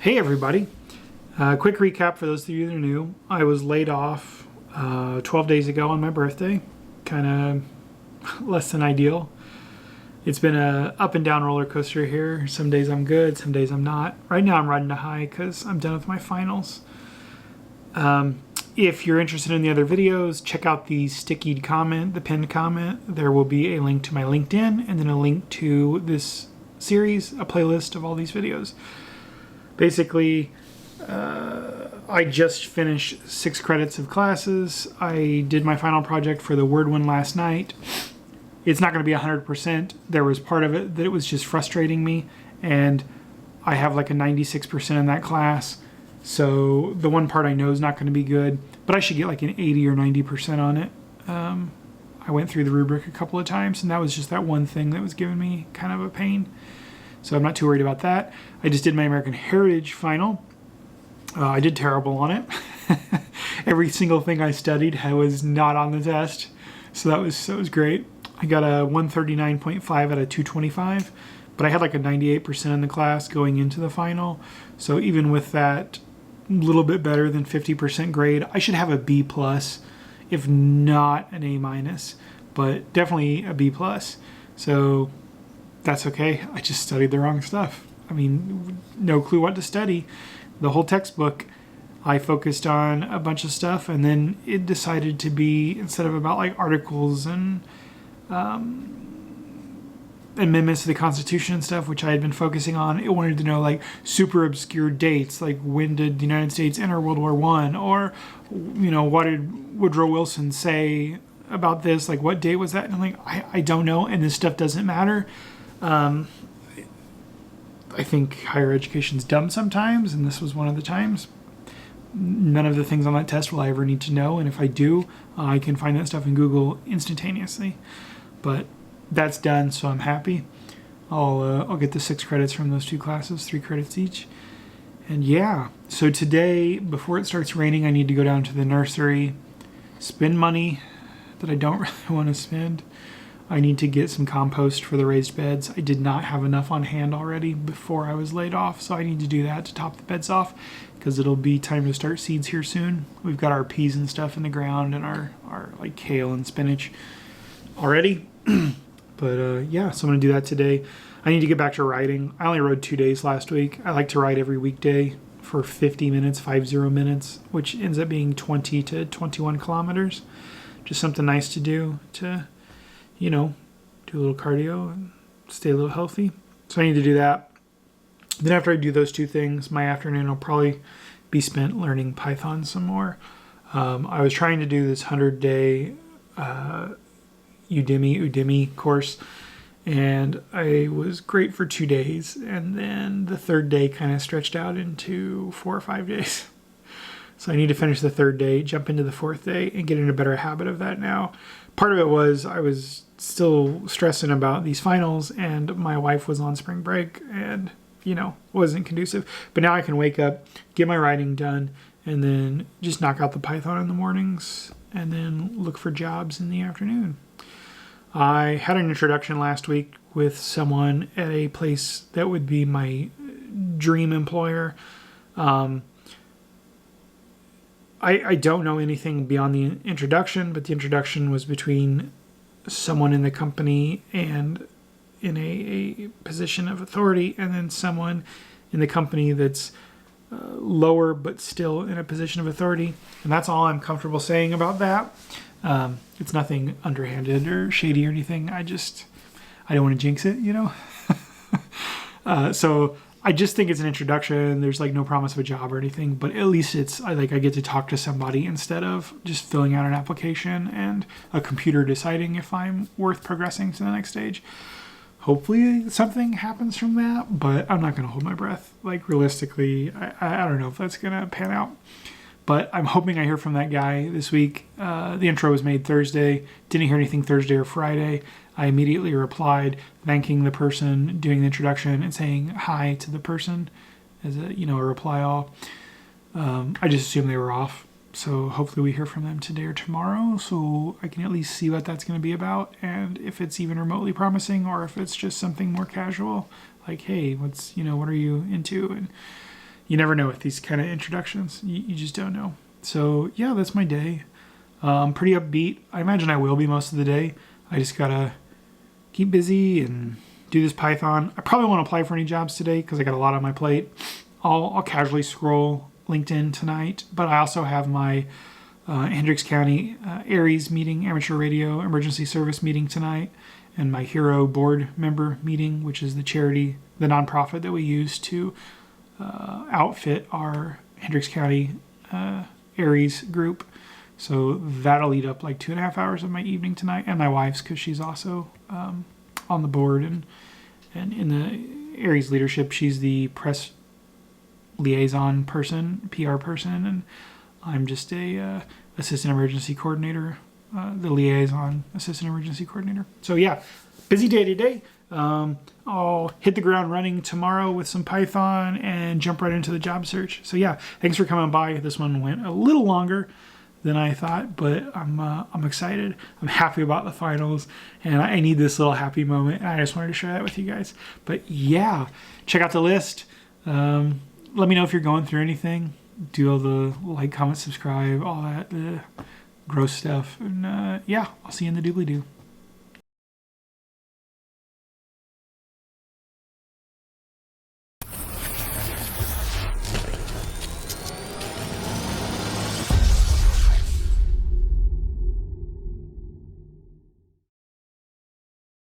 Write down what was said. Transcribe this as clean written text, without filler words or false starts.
Hey everybody, quick recap for those of you that are new. I was laid off 12 days ago on my birthday, kind of less than ideal. It's been a up and down roller coaster here. Some days I'm good, some days I'm not. Right now I'm riding a high because I'm done with my finals. If you're interested in the other videos, check out the stickied comment, the pinned comment. There will be a link to my LinkedIn and then a link to this series, a playlist of all these videos. Basically, I just finished 6 credits of classes. I did my final project for the Word one last night. It's not going to be 100%. There was part of it that it was just frustrating me, and I have like a 96% in that class. So the one part I know is not going to be good, but I should get like an 80 or 90% on it. I went through the rubric a couple of times, and that was just that one thing that was giving me kind of a pain. So I'm not too worried about that. I just did my American Heritage final. I did terrible on it. Every single thing I studied was not on the test. So that was great. I got a 139.5 out of 225, but I had like a 98% in the class going into the final. So even with that little bit better than 50% grade, I should have a B+, if not an A-, but definitely a B+. So that's okay. I just studied the wrong stuff. I mean, no clue what to study. The whole textbook, I focused on a bunch of stuff, and then it decided to be, instead of about like articles and amendments to the Constitution and stuff, which I had been focusing on, it wanted to know like super obscure dates, like when did the United States enter World War I, or what did Woodrow Wilson say about this, like what date was that? And I'm like, I don't know, and this stuff doesn't matter. I think higher education's dumb sometimes, and this was one of the times. None of the things on that test will I ever need to know, and if I do, I can find that stuff in Google instantaneously. But that's done, so I'm happy. I'll get the 6 credits from those 2 classes, 3 credits each. And yeah, so today, before it starts raining, I need to go down to the nursery, spend money that I don't really want to spend. I need to get some compost for the raised beds. I did not have enough on hand already before I was laid off, so I need to do that to top the beds off because it'll be time to start seeds here soon. We've got our peas and stuff in the ground and our like kale and spinach already. But yeah, so I'm gonna do that today. I need to get back to riding. I only rode 2 days last week. I like to ride every weekday for 50 minutes, 50 minutes, which ends up being 20 to 21 kilometers. Just something nice to do to do a little cardio and stay a little healthy. So I need to do that. Then after I do those 2 things, my afternoon will probably be spent learning Python some more. I was trying to do this 100-day Udemy course, and I was great for 2 days, and then the 3rd day kind of stretched out into 4 or 5 days. So I need to finish the 3rd day, jump into the 4th day, and get in a better habit of that now. Part of it was I was still stressing about these finals, and my wife was on spring break and, wasn't conducive. But now I can wake up, get my writing done, and then just knock out the Python in the mornings, and then look for jobs in the afternoon. I had an introduction last week with someone at a place that would be my dream employer. I don't know anything beyond the introduction, but the introduction was between someone in the company and in a position of authority, and then someone in the company that's lower but still in a position of authority. And that's all I'm comfortable saying about that. It's nothing underhanded or shady or anything. I don't want to jinx it, So I just think it's an introduction. There's like no promise of a job or anything, but at least I get to talk to somebody instead of just filling out an application and a computer deciding if I'm worth progressing to the next stage. Hopefully something happens from that, but I'm not going to hold my breath. Like realistically, I don't know if that's going to pan out. But I'm hoping I hear from that guy this week. The intro was made Thursday. Didn't hear anything Thursday or Friday. I immediately replied, thanking the person doing the introduction and saying hi to the person as a reply all. I just assumed they were off. So hopefully we hear from them today or tomorrow so I can at least see what that's going to be about and if it's even remotely promising or if it's just something more casual. Like, hey, what are you into? And you never know with these kind of introductions. You just don't know. So yeah, that's my day. Pretty upbeat. I imagine I will be most of the day. I just gotta keep busy and do this Python. I probably won't apply for any jobs today because I got a lot on my plate. I'll casually scroll LinkedIn tonight, but I also have my Hendricks County ARES meeting, amateur radio emergency service meeting tonight, and my HERO board member meeting, which is the charity, the nonprofit that we use to outfit our Hendricks County ARES group. So that'll eat up like 2.5 hours of my evening tonight, and my wife's because she's also on the board and in the ARES leadership. She's the press liaison person, PR person, and I'm just a assistant emergency coordinator, the liaison assistant emergency coordinator. So yeah, busy day today. I'll hit the ground running tomorrow with some Python and jump right into the job search. So yeah, thanks for coming by. This one went a little longer than I thought, but I'm excited. I'm happy about the finals, and I need this little happy moment, and I just wanted to share that with you guys. But yeah, check out the list. Let me know if you're going through anything. Do all the like, comment, subscribe, all that gross stuff. And yeah, I'll see you in the doobly-doo.